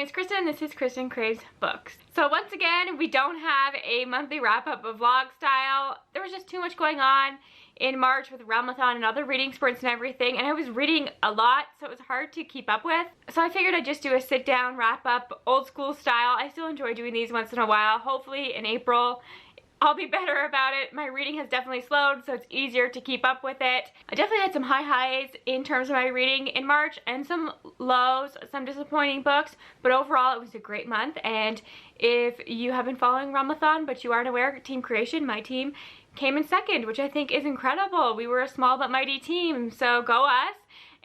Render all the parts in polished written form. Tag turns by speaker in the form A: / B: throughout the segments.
A: name is Kristin and this is Kristin Kraves Books. So once again, we don't have a monthly wrap-up of vlog style. There was just too much going on in March with Realmathon and other reading sprints and everything, and I was reading a lot, so it was hard to keep up with. So I figured I'd just do a sit-down wrap-up, old school style. I still enjoy doing these once in a while. Hopefully in April I'll be better about it. My reading has definitely slowed, so it's easier to keep up with it. I definitely had some highs in terms of my reading in March and some lows, some disappointing books, but overall it was a great month. And if you have been following Realmathon but you aren't aware, Team Creation, my team, came in second, which I think is incredible. We were a small but mighty team, so go us.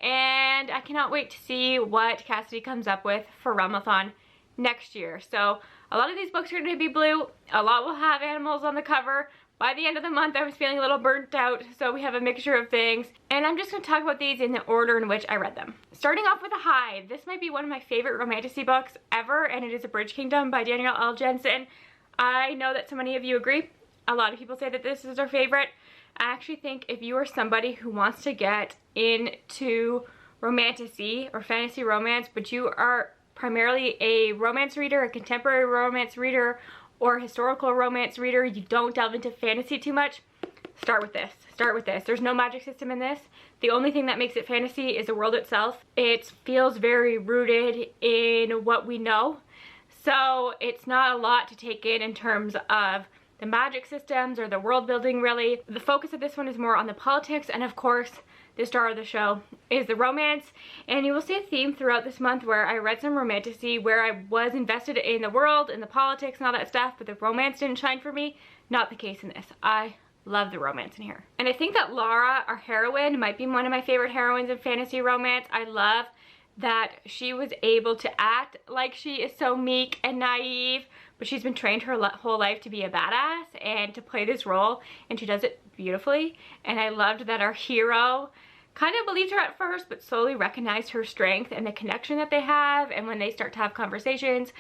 A: And I cannot wait to see what Cassidy comes up with for Realmathon next year. So a lot of these books are going to be blue. A lot will have animals on the cover. By the end of the month, I was feeling a little burnt out, so we have a mixture of things. And I'm just going to talk about these in the order in which I read them. Starting off with a high, this might be one of my favorite romantasy books ever, and it is A Bridge Kingdom by Danielle L. Jensen. I know that so many of you agree. A lot of people say that this is their favorite. I actually think if you are somebody who wants to get into romantasy or fantasy romance, but you are primarily a romance reader, a contemporary romance reader, or historical romance reader, you don't delve into fantasy too much, start with this. Start with this. There's no magic system in this. The only thing that makes it fantasy is the world itself. It feels very rooted in what we know, so it's not a lot to take in terms of the magic systems or the world building, really. The focus of this one is more on the politics, and of course the star of the show is the romance. And you will see a theme throughout this month where I read some romantasy where I was invested in the world and the politics and all that stuff, but the romance didn't shine for me. Not the case in this. I love the romance in here. And I think that Laura, our heroine, might be one of my favorite heroines in fantasy romance. I love that she was able to act like she is so meek and naive, but she's been trained her whole life to be a badass and to play this role, and she does it beautifully. And I loved that our hero kind of believed her at first, but slowly recognized her strength and the connection that they have, and when they start to have conversations,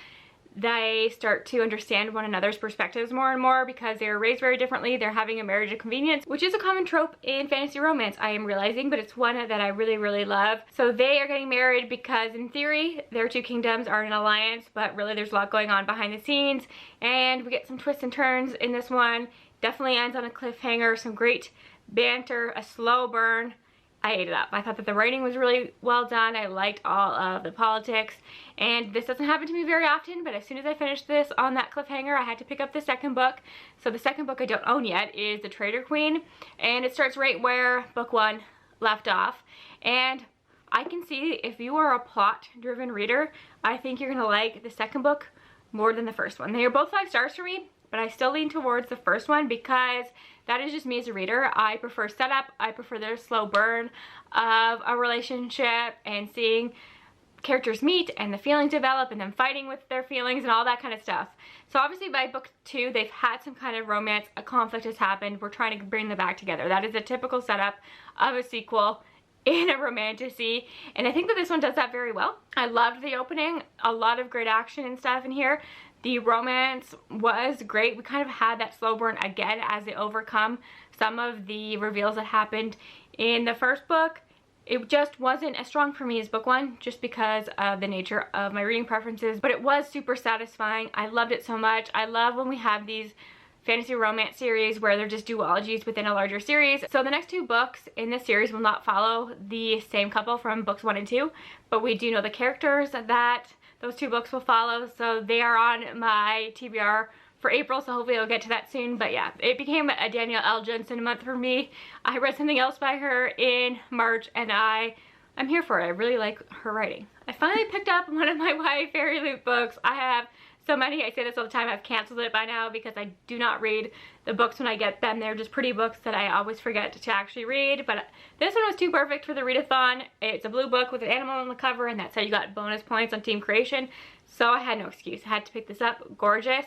A: they start to understand one another's perspectives more and more because they were raised very differently. They're having a marriage of convenience, which is a common trope in fantasy romance, I am realizing, but it's one that I really, really love. So they are getting married because in theory, their two kingdoms are in an alliance, but really there's a lot going on behind the scenes, and we get some twists and turns in this one. Definitely ends on a cliffhanger, some great banter, a slow burn. I ate it up. I thought that the writing was really well done. I liked all of the politics, and this doesn't happen to me very often, but as soon as I finished this on that cliffhanger, I had to pick up the second book. So the second book I don't own yet is The Traitor Queen, and it starts right where book one left off. And I can see if you are a plot-driven reader, I think you're gonna like the second book more than the first one. They are both 5 stars for me, but I still lean towards the first one because that is just me as a reader. I prefer setup. I prefer the slow burn of a relationship and seeing characters meet and the feelings develop and then fighting with their feelings and all that kind of stuff. So obviously by book 2, they've had some kind of romance. A conflict has happened. We're trying to bring them back together. That is a typical setup of a sequel in a romantasy, and I think that this one does that very well. I loved the opening. A lot of great action and stuff in here. The romance was great. We kind of had that slow burn again as they overcome some of the reveals that happened in the first book. It just wasn't as strong for me as book 1 just because of the nature of my reading preferences, but it was super satisfying. I loved it so much. I love when we have these fantasy romance series where they're just duologies within a larger series. So the next 2 books in this series will not follow the same couple from books 1 and 2, but we do know the characters that those 2 books will follow, so they are on my TBR for April, so hopefully I'll get to that soon. But yeah, it became a Danielle L. Jensen month for me. I read something else by her in March, and I'm here for it. I really like her writing. I finally picked up one of my YA Fairy Loot books. I have so many. I say this all the time. I've canceled it by now because I do not read the books when I get them. They're just pretty books that I always forget to actually read, but this one was too perfect for the readathon. It's a blue book with an animal on the cover, and that's how you got bonus points on Team Creation, so I had no excuse. I had to pick this up. Gorgeous.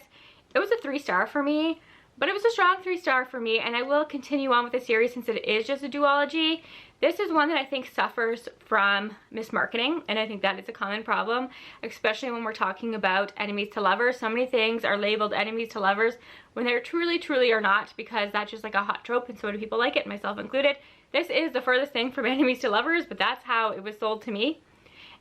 A: It was a 3-star for me, but it was a strong 3-star for me, and I will continue on with the series since it is just a duology. This is one that I think suffers from mismarketing, and I think that is a common problem, especially when we're talking about enemies to lovers. So many things are labeled enemies to lovers when they truly are not, because that's just like a hot trope, and so do people like it, myself included. This is the furthest thing from enemies to lovers, but that's how it was sold to me.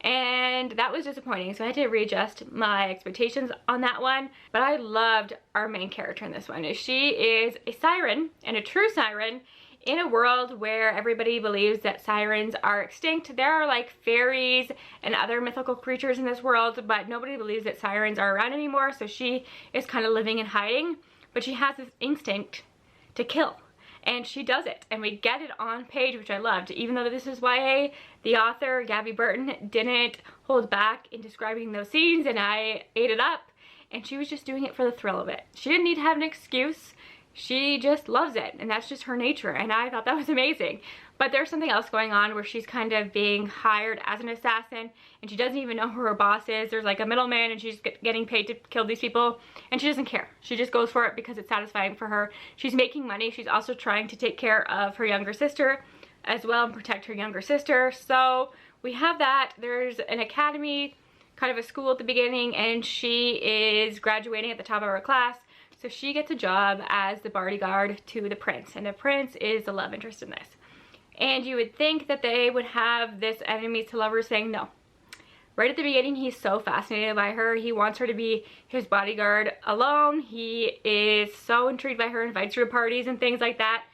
A: and that was disappointing, so I had to readjust my expectations on that one. But I loved our main character in this one. She is a siren, and a true siren, in a world where everybody believes that sirens are extinct. There are like fairies and other mythical creatures in this world, but nobody believes that sirens are around anymore, so she is kind of living in hiding. But she has this instinct to kill, and she does it, and we get it on page, which I loved. Even though this is YA, the author, Gabby Burton, didn't hold back in describing those scenes, and I ate it up, and she was just doing it for the thrill of it. She didn't need to have an excuse. She just loves it, and that's just her nature, and I thought that was amazing. But there's something else going on where she's kind of being hired as an assassin, and she doesn't even know who her boss is. There's like a middleman, and she's getting paid to kill these people, and she doesn't care. She just goes for it because it's satisfying for her. She's making money. She's also trying to take care of her younger sister as well and protect her younger sister. So we have that. There's an academy, kind of a school at the beginning, and she is graduating at the top of her class. So she gets a job as the bodyguard to the prince, and the prince is the love interest in this. And you would think that they would have this enemies to lovers thing. No. Right at the beginning, he's so fascinated by her. He wants her to be his bodyguard alone. He is so intrigued by her, invites her to parties and things like that.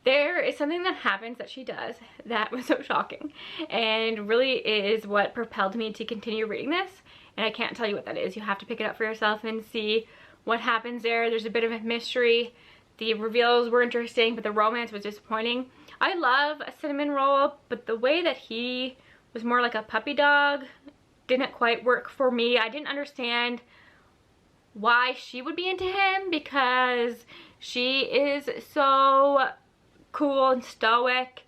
A: There is something that happens that she does that was so shocking, and really is what propelled me to continue reading this. And I can't tell you what that is. You have to pick it up for yourself and see what happens there. There's a bit of a mystery. The reveals were interesting, but the romance was disappointing. I love a cinnamon roll, but the way that he was more like a puppy dog didn't quite work for me. I didn't understand why she would be into him, because she is so cool and stoic,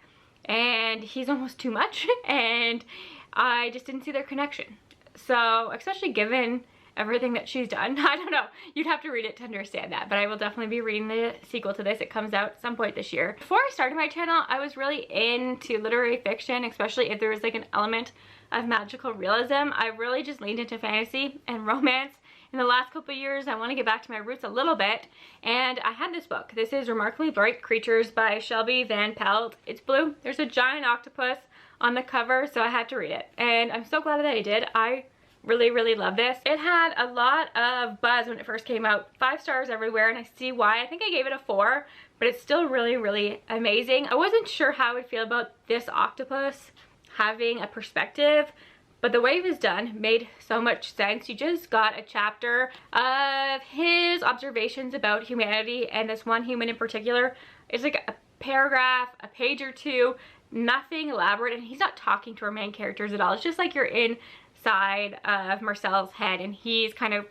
A: and he's almost too much, and I just didn't see their connection. So, especially given everything that she's done. I don't know. You'd have to read it to understand that, but I will definitely be reading the sequel to this. It comes out at some point this year. Before I started my channel, I was really into literary fiction, especially if there was like an element of magical realism. I really just leaned into fantasy and romance. In the last couple of years, I want to get back to my roots a little bit, and I had this book. This is Remarkably Bright Creatures by Shelby Van Pelt. It's blue. There's a giant octopus on the cover, so I had to read it, and I'm so glad that I did. I really love this. It had a lot of buzz when it first came out. 5 stars everywhere, and I see why. I think I gave it a 4, but it's still really amazing. I wasn't sure how I would feel about this octopus having a perspective, but the way it was done made so much sense. You just got a chapter of his observations about humanity, and this one human in particular. It's like a paragraph, a page or two, nothing elaborate, and he's not talking to our main characters at all. It's just like you're inside of Marcel's head, and he's kind of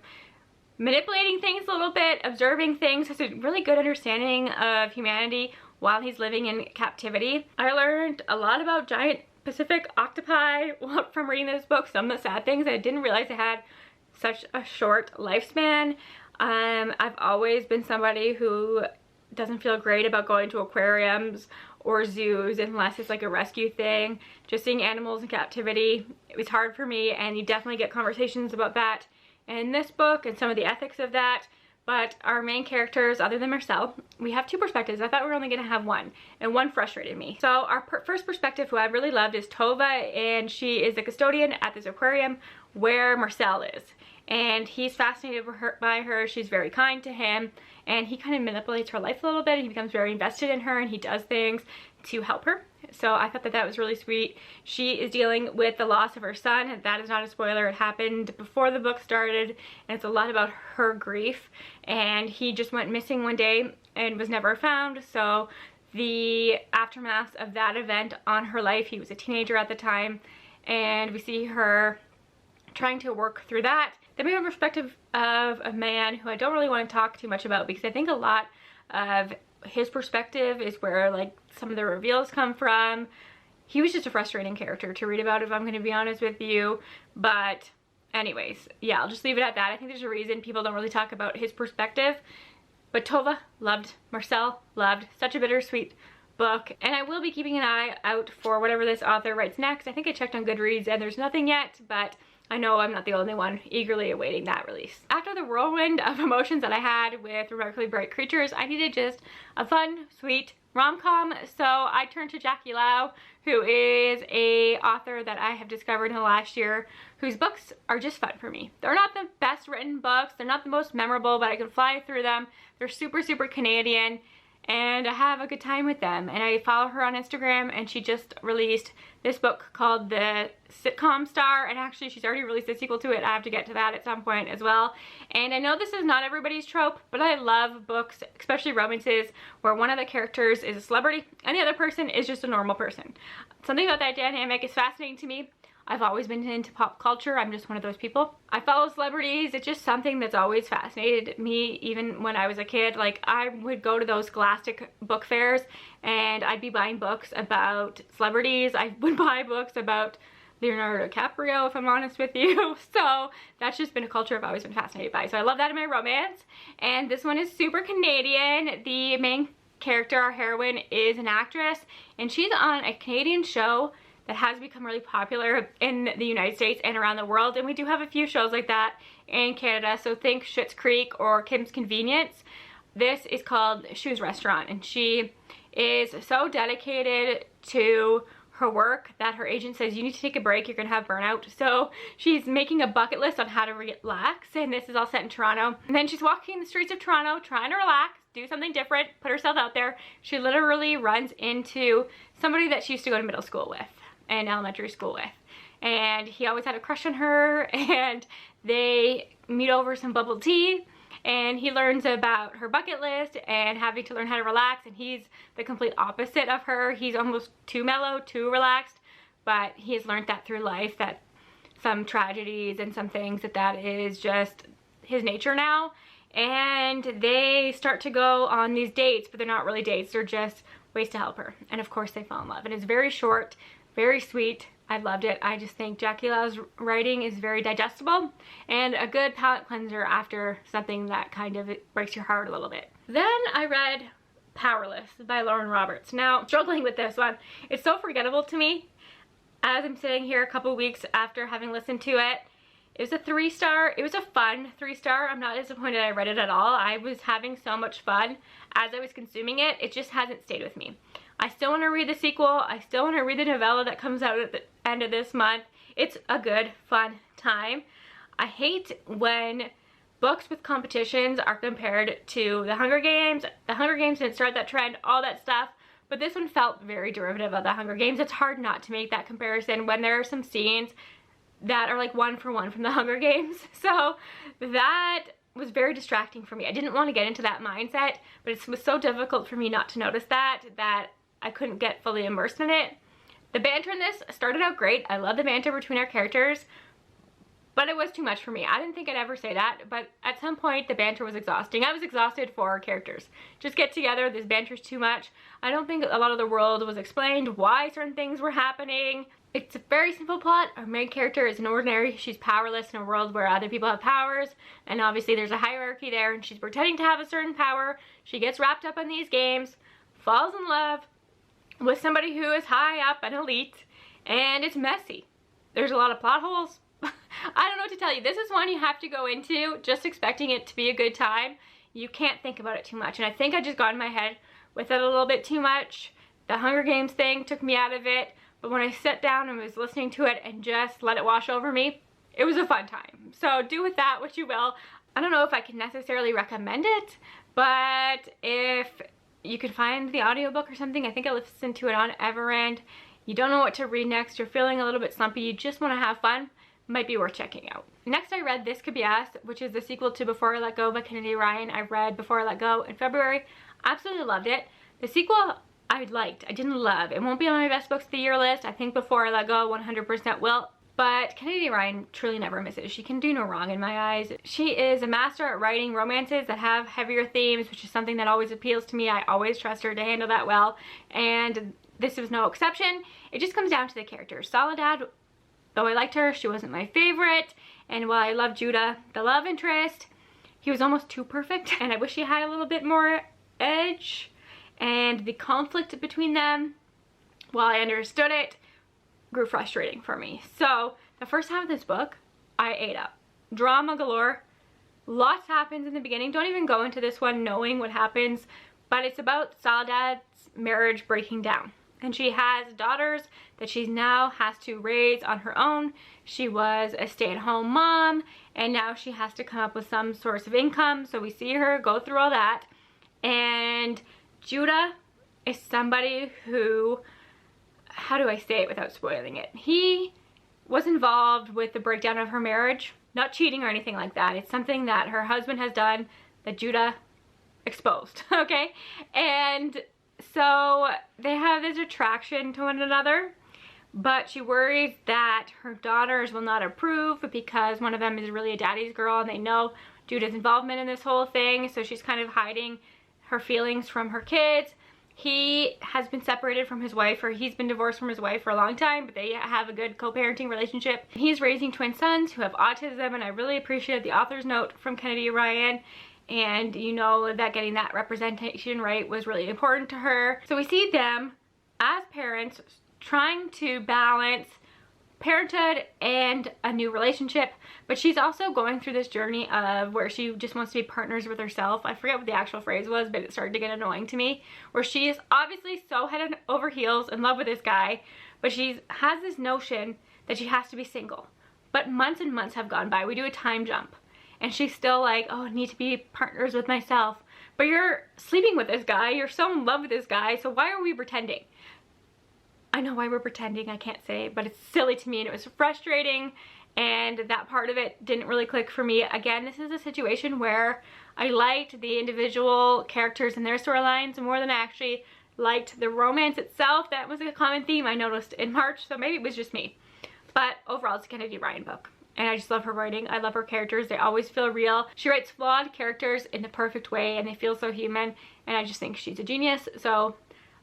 A: manipulating things a little bit, observing things, has a really good understanding of humanity while he's living in captivity. I learned a lot about giant Pacific octopi from reading this book. Some of the sad things, I didn't realize it had such a short lifespan. I've always been somebody who doesn't feel great about going to aquariums or zoos unless it's like a rescue thing. Just seeing animals in captivity, it was hard for me, and you definitely get conversations about that in this book and some of the ethics of that. But our main characters, other than Marcel, we have 2 perspectives. I thought we were only going to have 1, and 1 frustrated me. So our first perspective, who I really loved, is Tova, and she is the custodian at this aquarium where Marcel is. And he's fascinated by her. She's very kind to him, and he kind of manipulates her life a little bit, and he becomes very invested in her, and he does things to help her. So I thought that that was really sweet. She is dealing with the loss of her son, and that is not a spoiler. It happened before the book started, and it's a lot about her grief. And he just went missing one day and was never found. So the aftermath of that event on her life, he was a teenager at the time, and we see her trying to work through that. Then we have a perspective of a man who I don't really want to talk too much about, because I think a lot of his perspective is where like some of the reveals come from. He was just a frustrating character to read about, if I'm going to be honest with you. But anyways, yeah, I'll just leave it at that. I think there's a reason people don't really talk about his perspective. But Tova loved, Marcel loved. Such a bittersweet book, and I will be keeping an eye out for whatever this author writes next. I think I checked on Goodreads and there's nothing yet, but I know I'm not the only one eagerly awaiting that release. After the whirlwind of emotions that I had with Remarkably Bright Creatures, I needed just a fun, sweet rom-com, so I turned to Jackie Lau, who is a author that I have discovered in the last year, whose books are just fun for me. They're not the best written books, they're not the most memorable, but I can fly through them. They're super, super Canadian, and I have a good time with them. And I follow her on Instagram, and she just released this book called The Sitcom Star, and actually she's already released a sequel to it. I have to get to that at some point as well. And I know this is not everybody's trope, but I love books, especially romances, where one of the characters is a celebrity and the other person is just a normal person. Something about that dynamic is fascinating to me. I've always been into pop culture. I'm just one of those people. I follow celebrities. It's just something that's always fascinated me, even when I was a kid. Like, I would go to those Scholastic book fairs and I'd be buying books about celebrities. I would buy books about Leonardo DiCaprio, if I'm honest with you. So that's just been a culture I've always been fascinated by. So I love that in my romance. And this one is super Canadian. The main character, our heroine, is an actress, and she's on a Canadian show that has become really popular in the United States and around the world, and we do have a few shows like that in Canada, so think Schitt's Creek or Kim's Convenience. This is called Shoes Restaurant, and she is so dedicated to her work that her agent says, you need to take a break, you're gonna have burnout. So she's making a bucket list on how to relax, and this is all set in Toronto. And then she's walking the streets of Toronto trying to relax, do something different, put herself out there. She literally runs into somebody that she used to go to middle school with and elementary school with, and he always had a crush on her, and they meet over some bubble tea, and he learns about her bucket list and having to learn how to relax, and he's the complete opposite of her. He's almost too mellow, too relaxed, but he has learned that through life, that some tragedies and some things, that is just his nature now. And they start to go on these dates, but they're not really dates, they're just ways to help her, and of course they fall in love. And it's very short, very sweet. I loved it. I just think Jackie Lau's writing is very digestible and a good palate cleanser after something that kind of breaks your heart a little bit. Then I read Powerless by Lauren Roberts. Now, struggling with this one. It's so forgettable to me as I'm sitting here a couple weeks after having listened to it. It was a 3-star. It was a fun 3-star. I'm not disappointed I read it at all. I was having so much fun as I was consuming it. It just hasn't stayed with me. I still want to read the sequel. I still want to read the novella that comes out at the end of this month. It's a good, fun time. I hate when books with competitions are compared to The Hunger Games. The Hunger Games didn't start that trend, all that stuff, but this one felt very derivative of The Hunger Games. It's hard not to make that comparison when there are some scenes that are like one for one from The Hunger Games. So that was very distracting for me. I didn't want to get into that mindset, but it was so difficult for me not to notice that I couldn't get fully immersed in it. The banter in this started out great. I love the banter between our characters, but it was too much for me. I didn't think I'd ever say that, but at some point the banter was exhausting. I was exhausted for our characters. Just get together, this banter's too much. I don't think a lot of the world was explained, why certain things were happening. It's a very simple plot. Our main character is an ordinary. She's powerless in a world where other people have powers, and obviously there's a hierarchy there, and she's pretending to have a certain power. She gets wrapped up in these games, falls in love with somebody who is high up and elite, and it's messy. There's a lot of plot holes. I don't know what to tell you. This is one you have to go into just expecting it to be a good time. You can't think about it too much, and I think I just got in my head with it a little bit too much. The Hunger Games thing took me out of it, but when I sat down and was listening to it and just let it wash over me, it was a fun time. So do with that what you will. I don't know if I can necessarily recommend it, but if you can find the audiobook or something, I think I listened to it on Everend. You don't know what to read next, you're feeling a little bit slumpy, you just want to have fun, might be worth checking out. Next I read This Could Be Us, which is the sequel to Before I Let Go by Kennedy Ryan. I read Before I Let Go in February. Absolutely loved it. The sequel I liked, I didn't love. It won't be on my best books of the year list. I think Before I Let Go 100% will. But Kennedy Ryan truly never misses. She can do no wrong in my eyes. She is a master at writing romances that have heavier themes, which is something that always appeals to me. I always trust her to handle that well, and this was no exception. It just comes down to the characters. Soledad, though I liked her, she wasn't my favorite, and while I loved Judah, the love interest, he was almost too perfect, and I wish he had a little bit more edge, and the conflict between them, while I understood it, grew frustrating for me. So the first half of this book I ate up. Drama galore. Lots happens in the beginning. Don't even go into this one knowing what happens, but it's about Saladad's marriage breaking down. And she has daughters that she now has to raise on her own. She was a stay-at-home mom, and now she has to come up with some source of income. So we see her go through all that. And Judah is somebody who, how do I say it without spoiling it? He was involved with the breakdown of her marriage. Not cheating or anything like that. It's something that her husband has done that Judah exposed, okay? And so they have this attraction to one another, but she worries that her daughters will not approve because one of them is really a daddy's girl and they know Judah's involvement in this whole thing, so she's kind of hiding her feelings from her kids. He has been separated from his wife, or he's been divorced from his wife for a long time, but they have a good co-parenting relationship. He's raising twin sons who have autism, and I really appreciated the author's note from Kennedy Ryan. And you know that getting that representation right was really important to her. So we see them as parents trying to balance parenthood and a new relationship, but she's also going through this journey of where she just wants to be partners with herself. I forget what the actual phrase was, but it started to get annoying to me, where she is obviously so head over heels in love with this guy, but she has this notion that she has to be single. But months and months have gone by. We do a time jump, and she's still like, oh, I need to be partners with myself. But you're sleeping with this guy, you're so in love with this guy, so why are we pretending? I know why we're pretending, I can't say, but it's silly to me and it was frustrating, and that part of it didn't really click for me. Again, this is a situation where I liked the individual characters and their storylines more than I actually liked the romance itself. That was a common theme I noticed in March, so maybe it was just me. But overall, it's a Kennedy Ryan book, and I just love her writing. I love her characters. They always feel real. She writes flawed characters in the perfect way, and they feel so human, and I just think she's a genius. So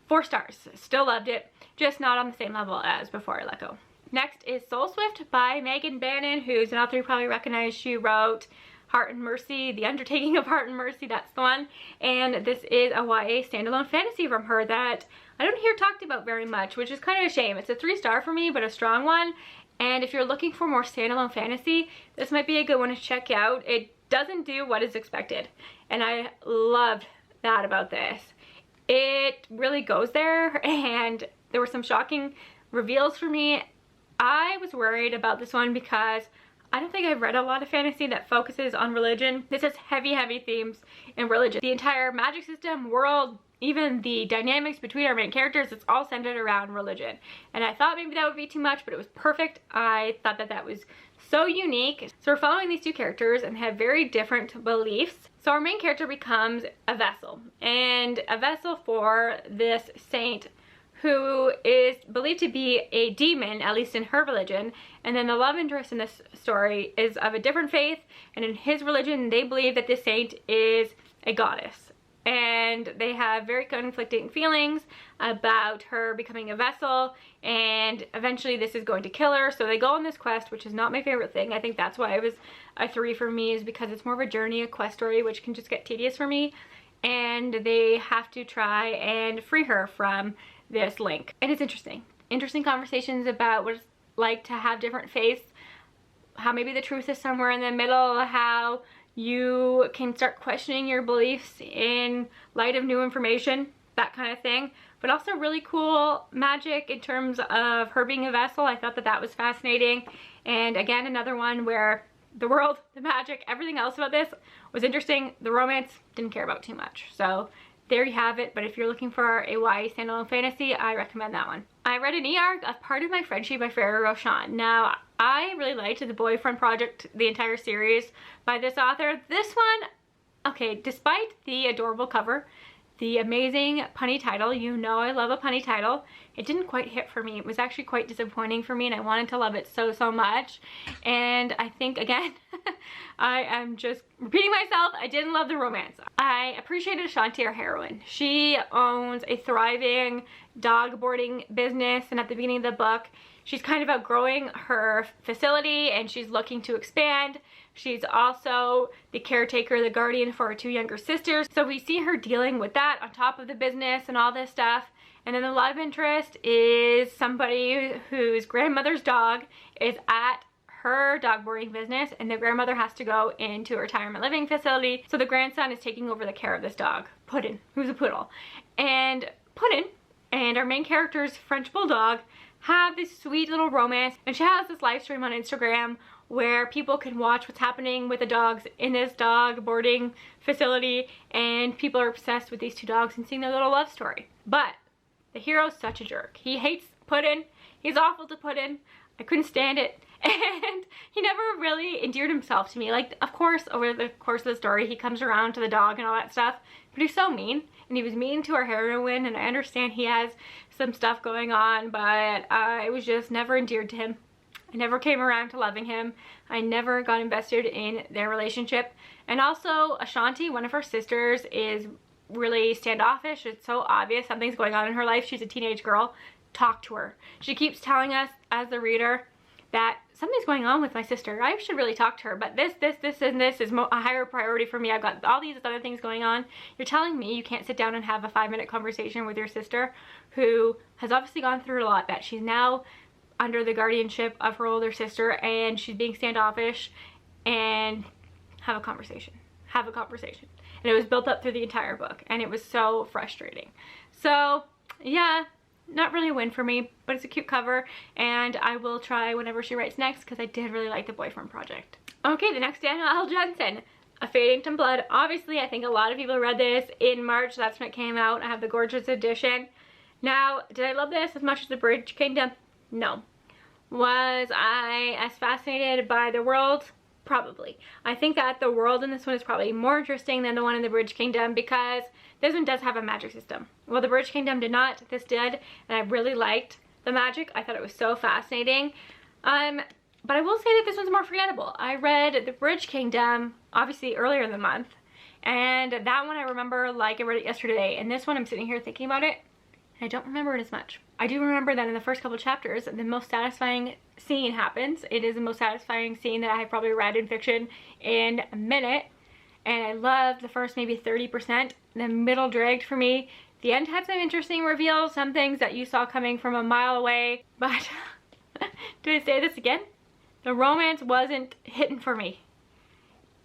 A: 4 stars. Still loved it, just not on the same level as Before I Let Go. Next is Soul Swift by Megan Bannon, who's an author you probably recognize. She wrote Heart and Mercy, The Undertaking of Heart and Mercy, that's the one. And this is a YA standalone fantasy from her that I don't hear talked about very much, which is kind of a shame. It's a 3-star for me, but a strong one. And if you're looking for more standalone fantasy, this might be a good one to check out. It doesn't do what is expected, and I loved that about this. It really goes there, and there were some shocking reveals for me. I was worried about this one because I don't think I've read a lot of fantasy that focuses on religion. This has heavy themes in religion. The entire magic system, world, even the dynamics between our main characters, it's all centered around religion. And I thought maybe that would be too much, but it was perfect. I thought that that was so unique. So we're following these 2 characters and have very different beliefs. So our main character becomes a vessel, and a vessel for this saint who is believed to be a demon, at least in her religion. And then the love interest in this story is of a different faith, and in his religion they believe that this saint is a goddess. And they have very conflicting feelings about her becoming a vessel, and eventually this is going to kill her. So they go on this quest, which is not my favorite thing. I think that's why it was a 3 for me, is because it's more of a journey, a quest story, which can just get tedious for me. And they have to try and free her from this link. And it's interesting. Interesting conversations about what it's like to have different faiths, how maybe the truth is somewhere in the middle, how you can start questioning your beliefs in light of new information, that kind of thing. But also really cool magic in terms of her being a vessel. I thought that that was fascinating. And again, another one where the world, the magic, everything else about this was interesting. The romance, didn't care about too much. So there you have it. But if you're looking for a YA standalone fantasy, I recommend that one. I read an e-arc of Part of My Friendship by Farrah Roshan. Now, I really liked The Boyfriend Project, the entire series by this author. This one, okay, despite the adorable cover, the amazing punny title, you know I love a punny title, it didn't quite hit for me. It was actually quite disappointing for me, and I wanted to love it so much. And I think, again, I am just repeating myself, I didn't love the romance. I appreciated Ashanti, our heroine. She owns a thriving dog boarding business, and at the beginning of the book, she's kind of outgrowing her facility and she's looking to expand. She's also the caretaker, the guardian for her 2 younger sisters. So we see her dealing with that on top of the business and all this stuff. And then the love interest is somebody whose grandmother's dog is at her dog boarding business, and the grandmother has to go into a retirement living facility, so the grandson is taking over the care of this dog, Puddin, who's a poodle. And Puddin and our main character's French bulldog have this sweet little romance, and she has this live stream on Instagram where people can watch what's happening with the dogs in this dog boarding facility, and people are obsessed with these two dogs and seeing their little love story. But the hero's such a jerk. He hates Puddin. He's awful to Puddin. I couldn't stand it. And he never really endeared himself to me. Like, of course, over the course of the story, he comes around to the dog and all that stuff, but he's so mean. And he was mean to our heroine, and I understand he has some stuff going on, but I was just never endeared to him. I never came around to loving him. I never got invested in their relationship. And also, Ashanti, one of her sisters, is really standoffish. It's so obvious something's going on in her life. She's a teenage girl. Talk to her. She keeps telling us, as the reader, that something's going on with my sister. I should really talk to her, but this, and this is a higher priority for me. I've got all these other things going on. You're telling me you can't sit down and have a 5-minute conversation with your sister, who has obviously gone through a lot, that she's now under the guardianship of her older sister, and she's being standoffish, and have a conversation. Have a conversation. And it was built up through the entire book, and it was so frustrating. So, yeah, not really a win for me, but it's a cute cover, and I will try whenever she writes next, because I did really like the Boyfriend Project. Okay, the next Daniel L. Jensen, A Fade into Blood. Obviously, I think a lot of people read this in March. That's when it came out. I have the gorgeous edition. Now, did I love this as much as The Bridge Kingdom? No. Was I as fascinated by the world? Probably. I think that the world in this one is probably more interesting than the one in The Bridge Kingdom, because this one does have a magic system. Well, The Bridge Kingdom did not. This did, and I really liked the magic. I thought it was so fascinating. But I will say that this one's more forgettable. I read The Bridge Kingdom, obviously, earlier in the month, and that one I remember like I read it yesterday, and this one I'm sitting here thinking about it, and I don't remember it as much. I do remember that in the first couple chapters, the most satisfying scene happens. It is the most satisfying scene that I have probably read in fiction in a minute, and I loved the first maybe 30%. The middle dragged for me. The end had some interesting reveals, some things that you saw coming from a mile away, but do I say this again? The romance wasn't hitting for me.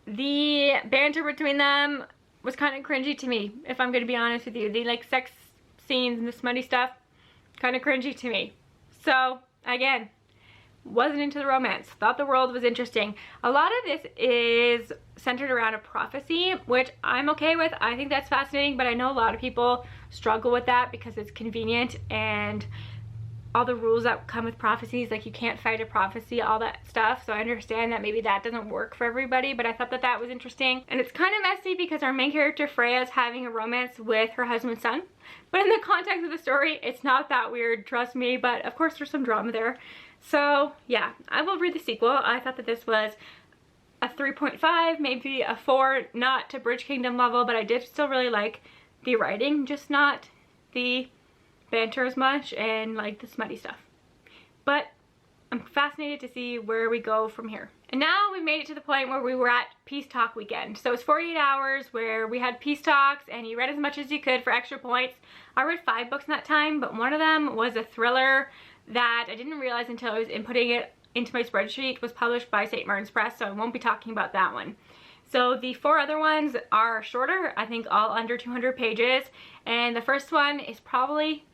A: The banter between them was kind of cringy to me, if I'm going to be honest with you. The like sex scenes and the smutty stuff, kind of cringy to me. So again, wasn't into the romance. Thought the world was interesting. A lot of this is centered around a prophecy, which I'm okay with. I think that's fascinating, but I know a lot of people struggle with that because it's convenient, and all the rules that come with prophecies, like you can't fight a prophecy, all that stuff. So I understand that maybe that doesn't work for everybody, but I thought that that was interesting. And it's kind of messy because our main character Freya is having a romance with her husband's son, but in the context of the story, it's not that weird, trust me. But of course there's some drama there. So yeah, I will read the sequel. I thought that this was a 3.5, maybe a 4, not to Bridge Kingdom level, but I did still really like the writing, just not the banter as much and like the smutty stuff. But I'm fascinated to see where we go from here. And now we made it to the point where we were at Peace Talk weekend. So it's 48 hours where we had peace talks, and you read as much as you could for extra points. I read 5 books in that time, but one of them was a thriller that I didn't realize until I was inputting it into my spreadsheet was published by St. Martin's Press, so I won't be talking about that one. So the 4 other ones are shorter, I think all under 200 pages, and the first one is probably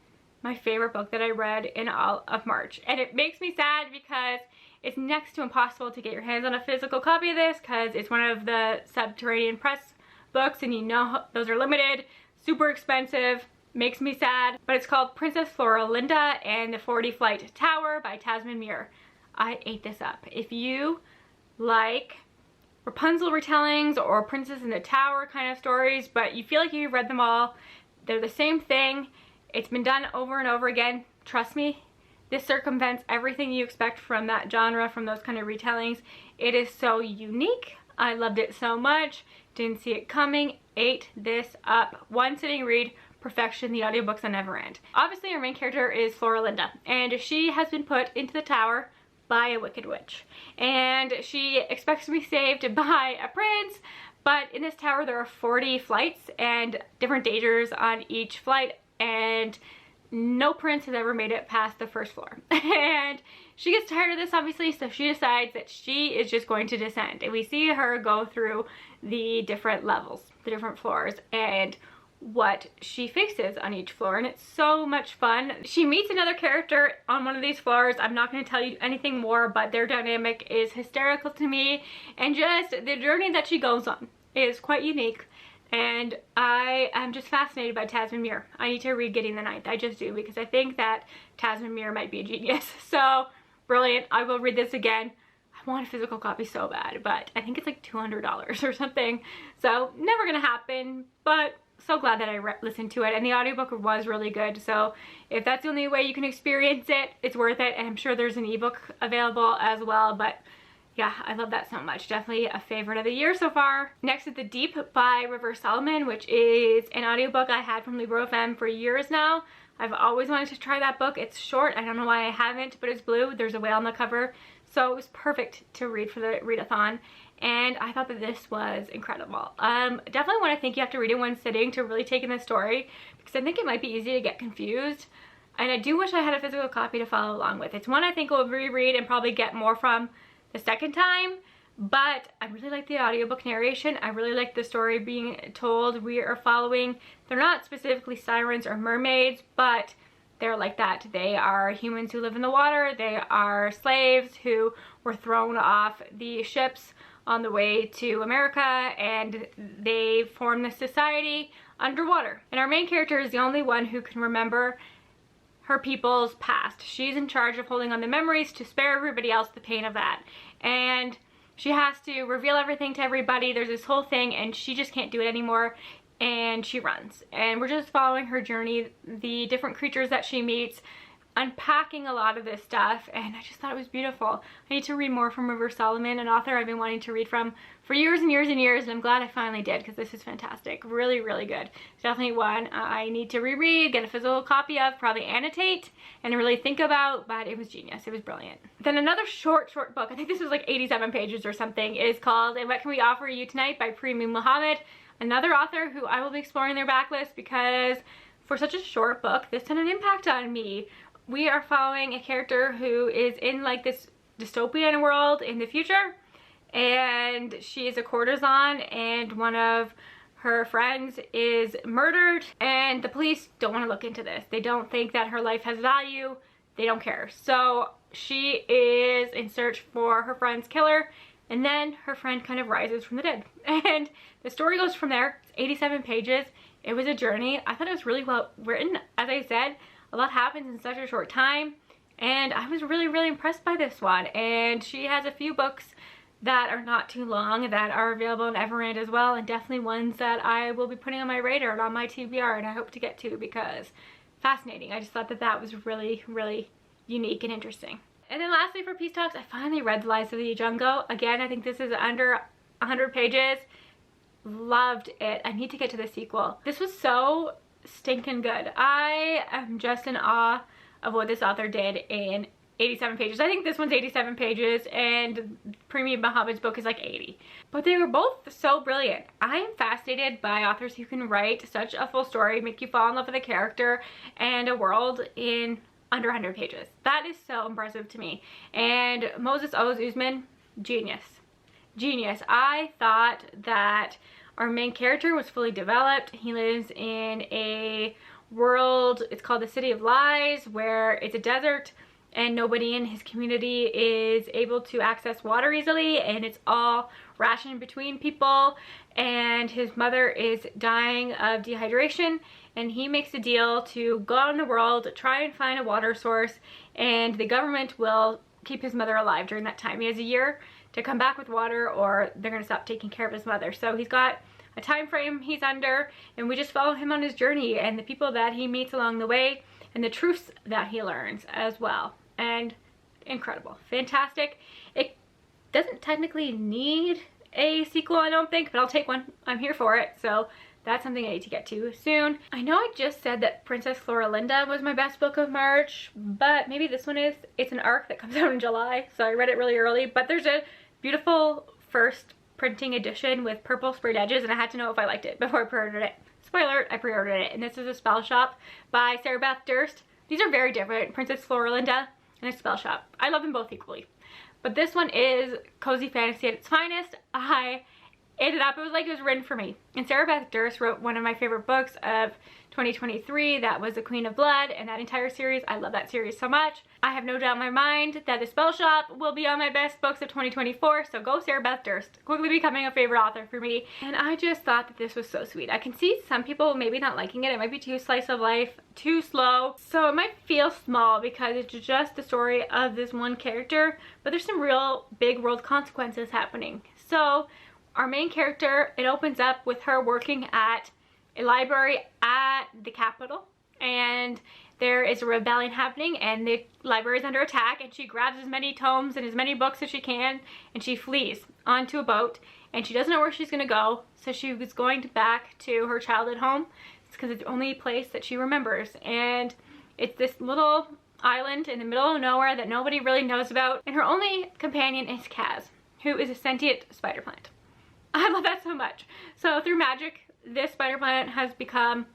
A: my favorite book that I read in all of March. And it makes me sad because it's next to impossible to get your hands on a physical copy of this, because it's one of the Subterranean Press books, and you know those are limited, super expensive, makes me sad. But it's called Princess Floralinda and the 40 Flight Tower by Tasman Muir. I ate this up. If you like Rapunzel retellings or Princess in the Tower kind of stories, but you feel like you've read them all, they're the same thing. It's been done over and over again. Trust me, this circumvents everything you expect from that genre, from those kind of retellings. It is so unique. I loved it so much. Didn't see it coming. Ate this up. One sitting read, perfection. The audiobooks will never end. Obviously, our main character is Floralinda, and she has been put into the tower by a wicked witch. And she expects to be saved by a prince, but in this tower there are 40 flights and different dangers on each flight, and no prince has ever made it past the first floor. And she gets tired of this, obviously, so she decides that she is just going to descend. And we see her go through the different levels, the different floors, and what she faces on each floor, and it's so much fun. She meets another character on one of these floors. I'm not going to tell you anything more, but their dynamic is hysterical to me, and just the journey that she goes on is quite unique. And I am just fascinated by Tasman Muir. I need to read Getting the Ninth. I just do, because I think that Tasman Muir might be a genius. So brilliant. I will read this again. I want a physical copy so bad, but I think it's like $200 or something. So never gonna happen, but so glad that I listened to it. And the audiobook was really good. So if that's the only way you can experience it, it's worth it. And I'm sure there's an ebook available as well, but yeah, I love that so much. Definitely a favorite of the year so far. Next is The Deep by River Solomon, which is an audiobook I had from Libro FM for years now. I've always wanted to try that book. It's short. I don't know why I haven't, but it's blue. There's a whale on the cover. So it was perfect to read for the readathon. And I thought that this was incredible. Definitely one I think you have to read in one sitting to really take in the story, because I think it might be easy to get confused. And I do wish I had a physical copy to follow along with. It's one I think I'll reread and probably get more from the second time, but I really like the audiobook narration. I really like the story being told. We are following, they're not specifically sirens or mermaids, but they're like that. They are humans who live in the water. They are slaves who were thrown off the ships on the way to America, and they form this society underwater. And our main character is the only one who can remember her people's past. She's in charge of holding on the memories to spare everybody else the pain of that. And she has to reveal everything to everybody. There's this whole thing, and she just can't do it anymore, and she runs. And we're just following her journey, the different creatures that she meets, unpacking a lot of this stuff, and I just thought it was beautiful. I need to read more from River Solomon, an author I've been wanting to read from for years and years and years, and I'm glad I finally did, because this is fantastic. Really, really good. It's definitely one I need to reread, get a physical copy of, probably annotate, and really think about, but it was genius. It was brilliant. Then another short book, I think this was like 87 pages or something, is called And What Can We Offer You Tonight by Premi Muhammad, another author who I will be exploring their backlist, because for such a short book, this had an impact on me. We are following a character who is in like this dystopian world in the future, and she is a courtesan, and one of her friends is murdered, and the police don't want to look into this. They don't think that her life has value. They don't care. So she is in search for her friend's killer, and then her friend kind of rises from the dead. And the story goes from there. It's 87 pages. It was a journey. I thought it was really well written. As I said, a lot happens in such a short time, and I was really, really impressed by this one. And she has a few books that are not too long that are available on Everand as well, and definitely ones that I will be putting on my radar and on my TBR, and I hope to get to, because fascinating. I just thought that that was really, really unique and interesting. And then lastly, for Peace Talks, I finally read The Lies of the Jungle. Again, I think this is under 100 pages. Loved it. I need to get to the sequel. This was so stinking good. I am just in awe of what this author did in 87 pages. I think this one's 87 pages, and Premi Muhammad's book is like 80. But they were both so brilliant. I am fascinated by authors who can write such a full story, make you fall in love with a character and a world in under 100 pages. That is so impressive to me. And Moses Oz Usman, genius. Genius. I thought that our main character was fully developed. He lives in a world, it's called the City of Lies, where it's a desert and nobody in his community is able to access water easily, and it's all rationed between people, and his mother is dying of dehydration, and he makes a deal to go out in the world, try and find a water source, and the government will keep his mother alive during that time. He has a year to come back with water, or they're going to stop taking care of his mother. So he's got a time frame he's under, and we just follow him on his journey and the people that he meets along the way and the truths that he learns as well. And incredible. Fantastic. It doesn't technically need a sequel, I don't think, but I'll take one. I'm here for it. So that's something I need to get to soon. I know I just said that Princess Floralinda was my best book of March, but maybe this one is. It's an ARC that comes out in July, so I read it really early, but there's a beautiful first printing edition with purple sprayed edges, and I had to know if I liked it before I pre-ordered it. spoiler alert, I pre-ordered it, and this is A Spell Shop by Sarah Beth Durst. These are very different, Princess Floralinda and A Spell Shop. I love them both equally. But this one is cozy fantasy at its finest. I ate it up. It was like it was written for me. And Sarah Beth Durst wrote one of my favorite books of 2023. That was The Queen of Blood, and that entire series. I love that series so much. I have no doubt in my mind that The Spell Shop will be on my best books of 2024. So go Sarah Beth Durst. Quickly becoming a favorite author for me. And I just thought that this was so sweet. I can see some people maybe not liking it. It might be too slice of life, too slow. So it might feel small because it's just the story of this one character. But there's some real big world consequences happening. So our main character, it opens up with her working at a library at the Capitol, and there is a rebellion happening and the library is under attack, and she grabs as many tomes and as many books as she can and she flees onto a boat, and she doesn't know where she's gonna go, so she was going back to her childhood home. It's because it's the only place that she remembers, and it's this little island in the middle of nowhere that nobody really knows about, and her only companion is Kaz, who is a sentient spider plant. I love that so much. So through magic, this spider plant has become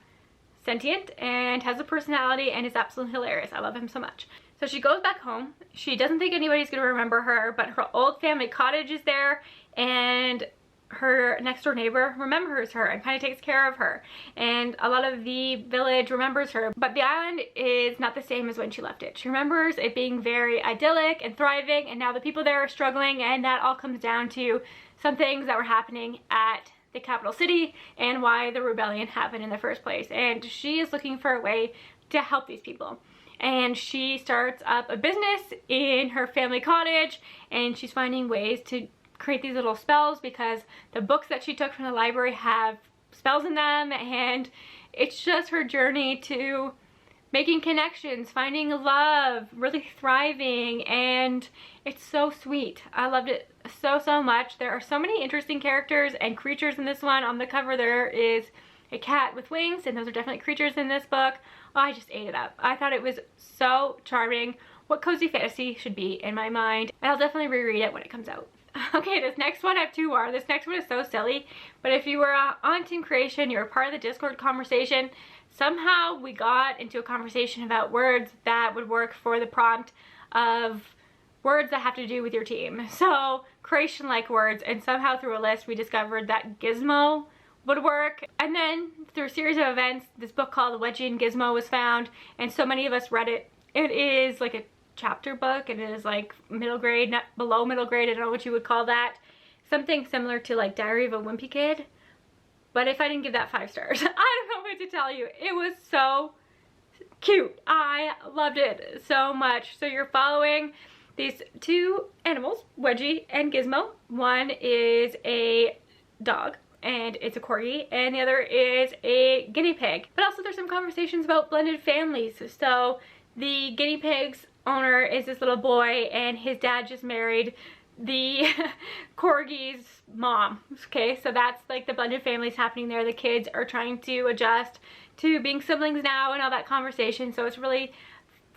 A: sentient and has a personality and is absolutely hilarious. I love him so much. So she goes back home. She doesn't think anybody's gonna remember her, but her old family cottage is there, and her next door neighbor remembers her and kind of takes care of her, and a lot of the village remembers her. But the island is not the same as when she left it. She remembers it being very idyllic and thriving, and now the people there are struggling, and that all comes down to some things that were happening at the capital city and why the rebellion happened in the first place. And she is looking for a way to help these people, and she starts up a business in her family cottage, and she's finding ways to create these little spells because the books that she took from the library have spells in them, and it's just her journey to making connections, finding love, really thriving, and it's so sweet. I loved it so much. There are so many interesting characters and creatures in this one. On the cover there is a cat with wings, and those are definitely creatures in this book. Oh, I just ate it up. I thought it was so charming. What cozy fantasy should be in my mind. And I'll definitely reread it when it comes out. Okay, this next one, I have two more. This next one is so silly, but if you were on Team Creation, you were part of the Discord conversation, somehow we got into a conversation about words that would work for the prompt of words that have to do with your team. So creation-like words, and somehow through a list we discovered that Gizmo would work. And then through a series of events, this book called Wedgie and Gizmo was found, and so many of us read it. It is like a chapter book, and it is like middle grade, not below middle grade, I don't know what you would call that. Something similar to like Diary of a Wimpy Kid. But if I didn't give that 5 stars, I don't know what to tell you. It was so cute. I loved it so much. So you're following these two animals, Wedgie and Gizmo. One is a dog, and it's a corgi, and the other is a guinea pig. But also there's some conversations about blended families. So the guinea pig's owner is this little boy, and his dad just married the corgi's mom. Okay, so that's like the blended families happening there. The kids are trying to adjust to being siblings now and all that conversation. So it's really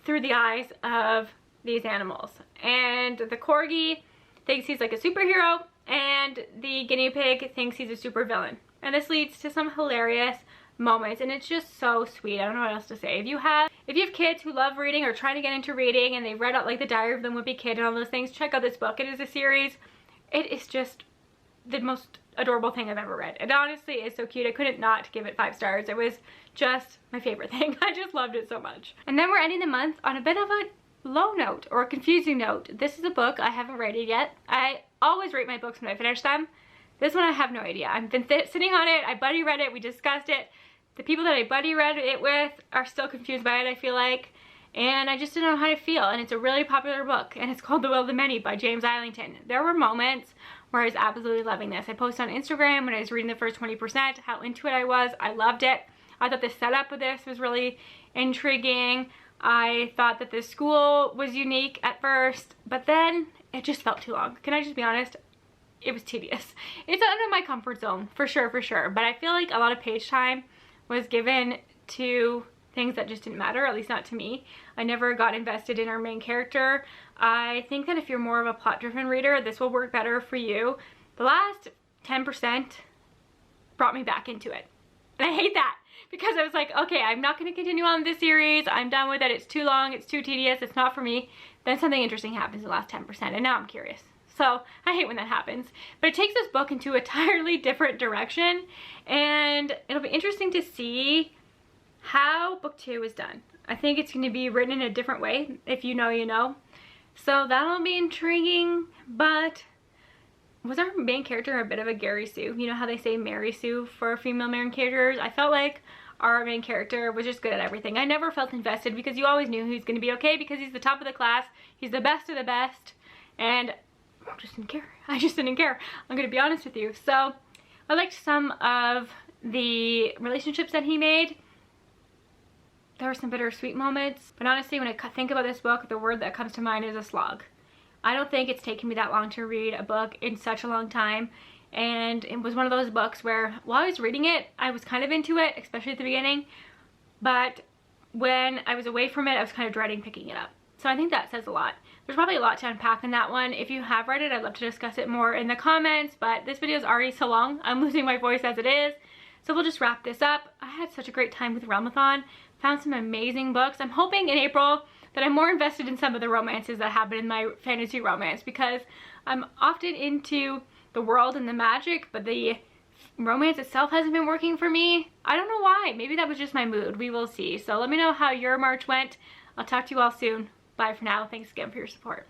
A: through the eyes of these animals. And the corgi thinks he's like a superhero, and the guinea pig thinks he's a supervillain. And this leads to some hilarious moments, and it's just so sweet. I don't know what else to say. If you have kids who love reading or trying to get into reading, and they've read out like the Diary of the Wimpy Kid and all those things, check out this book. It is a series. It is just the most adorable thing I've ever read. It honestly is so cute. I couldn't not give it 5 stars. It was just my favorite thing. I just loved it so much. And then we're ending the month on a bit of a low note, or a confusing note. This is a book I haven't rated yet. I always rate my books when I finish them. This one I have no idea. I've been sitting on it. I buddy read it. We discussed it. The people that I buddy read it with are still confused by it, I feel like. And I just didn't know how to feel. And it's a really popular book. And it's called The Will of the Many by James Islington. There were moments where I was absolutely loving this. I posted on Instagram when I was reading the first 20% how into it I was. I loved it. I thought the setup of this was really intriguing. I thought that the school was unique at first, but then it just felt too long. Can I just be honest? It was tedious. It's out of my comfort zone, for sure, but I feel like a lot of page time was given to things that just didn't matter, at least not to me. I never got invested in our main character. I think that if you're more of a plot-driven reader, this will work better for you. The last 10% brought me back into it. And I hate that because I was like, okay, I'm not going to continue on this series. I'm done with it. It's too long. It's too tedious. It's not for me. Then something interesting happens in the last 10%, and now I'm curious. So I hate when that happens. But it takes this book into a entirely different direction, and it'll be interesting to see how book 2 is done. I think it's going to be written in a different way. If you know, you know. So that'll be intriguing, but was our main character a bit of a Gary Sue? You know how they say Mary Sue for female main characters? I felt like our main character was just good at everything. I never felt invested because you always knew he was going to be okay because he's the top of the class. He's the best of the best. And I just didn't care. I just didn't care. I'm going to be honest with you. So I liked some of the relationships that he made. There were some bittersweet moments. But honestly, when I think about this book, the word that comes to mind is a slog. I don't think it's taken me that long to read a book in such a long time. And it was one of those books where while I was reading it, I was kind of into it, especially at the beginning. But when I was away from it, I was kind of dreading picking it up. So I think that says a lot. There's probably a lot to unpack in that one. If you have read it, I'd love to discuss it more in the comments, but this video is already so long. I'm losing my voice as it is. So we'll just wrap this up. I had such a great time with Realmathon. Found some amazing books. I'm hoping in April that I'm more invested in some of the romances that happen in my fantasy romance, because I'm often into the world and the magic, but the romance itself hasn't been working for me. I don't know why. Maybe that was just my mood. We will see. So let me know how your March went. I'll talk to you all soon. Bye for now. Thanks again for your support.